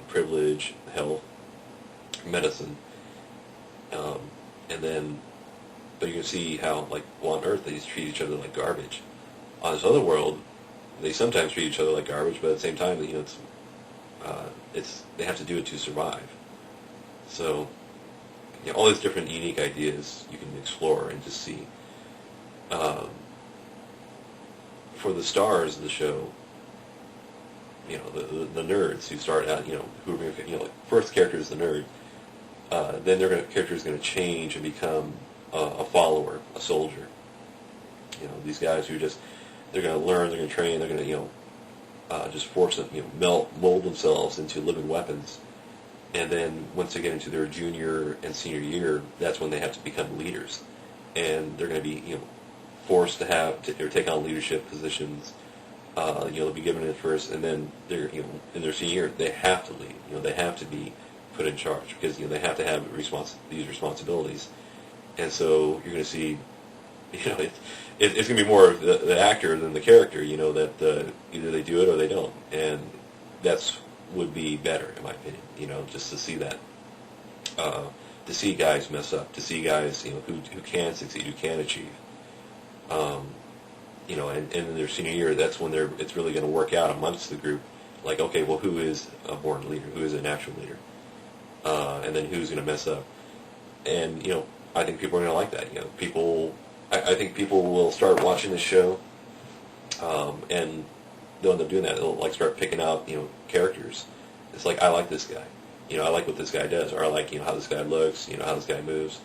privilege, health, medicine, and then, but you can see how, like, well, on Earth they treat each other like garbage. On this other world, they sometimes treat each other like garbage, but at the same time, it's they have to do it to survive. So, all these different unique ideas you can explore and just see. For the stars of the show, the nerds who start out, who are going to, like, first character is the nerd. Then character is going to change and become a follower, a soldier. These guys who they're going to learn, they're going to train, they're going to, just force them, mold themselves into living weapons. And then once they get into their junior and senior year, that's when they have to become leaders. And they're going to be, forced to take on leadership positions. They'll be given it first, and then they're, in their senior year, they have to lead. They have to be put in charge because, they have to have these responsibilities. And so you're going to see, it's going to be more of the actor than the character, that either they do it or they don't. And that's would be better, in my opinion, just to see that. To see guys mess up, to see guys, who can succeed, who can achieve. And in their senior year, that's when it's really going to work out amongst the group. Like, okay, well, who is a born leader? Who is a natural leader? And then who's going to mess up? And, I think people are going to like that. I think people will start watching this show, and they'll end up doing that. They'll, like, start picking out, characters. It's like, I like this guy. I like what this guy does, or I like, how this guy looks, how this guy moves.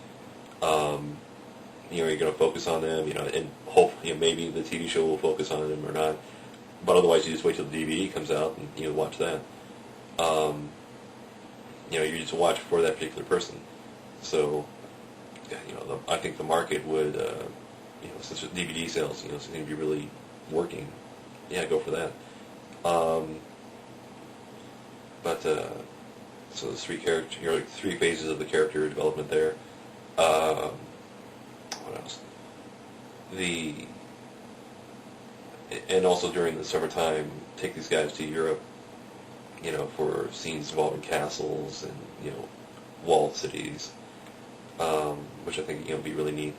You're going to focus on them, and hope, maybe the TV show will focus on them or not. But otherwise, you just wait till the DVD comes out and watch that. You just watch for that particular person. So, I think the market would, since DVD sales, seem to be really working. Yeah, go for that. So there's three phases of the character development there. What else? And also during the summertime, take these guys to Europe, for scenes involving castles and, walled cities, which I think, would be really neat.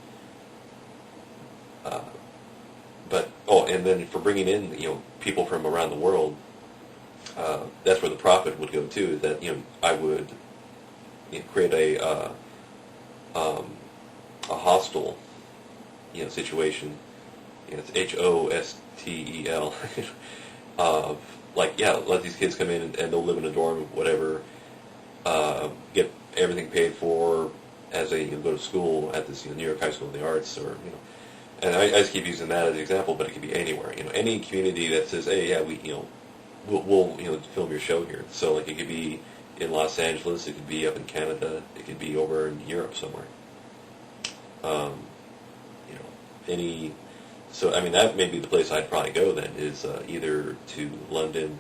And then for bringing in, people from around the world, that's where the profit would go too, is that, I would create a hostel, situation. It's hostel. Let these kids come in and they'll live in a dorm, whatever. Get everything paid for as they go to school at this New York High School of the Arts, or And I just keep using that as an example, but it could be anywhere. Any community that says, hey, yeah, we'll film your show here. So like it could be in Los Angeles, it could be up in Canada, it could be over in Europe somewhere. That may be the place I'd probably go then, is either to London,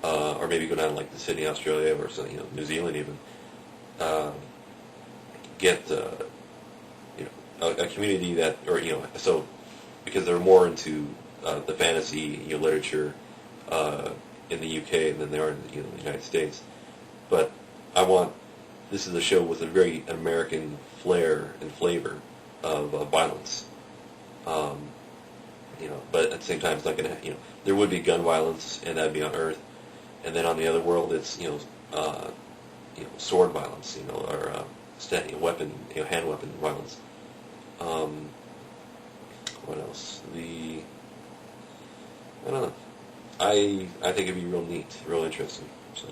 or maybe go down to like the Sydney, Australia, or New Zealand even. Get a community that, so because they're more into the fantasy literature in the UK than they are in the United States. But this is a show with a very American flair and flavor of violence. But at the same time, it's not going to, there would be gun violence, and that would be on Earth. And then on the other world, it's, sword violence, or weapon, hand weapon violence. What else? I don't know. I think it'd be real neat, real interesting. So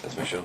that's my show.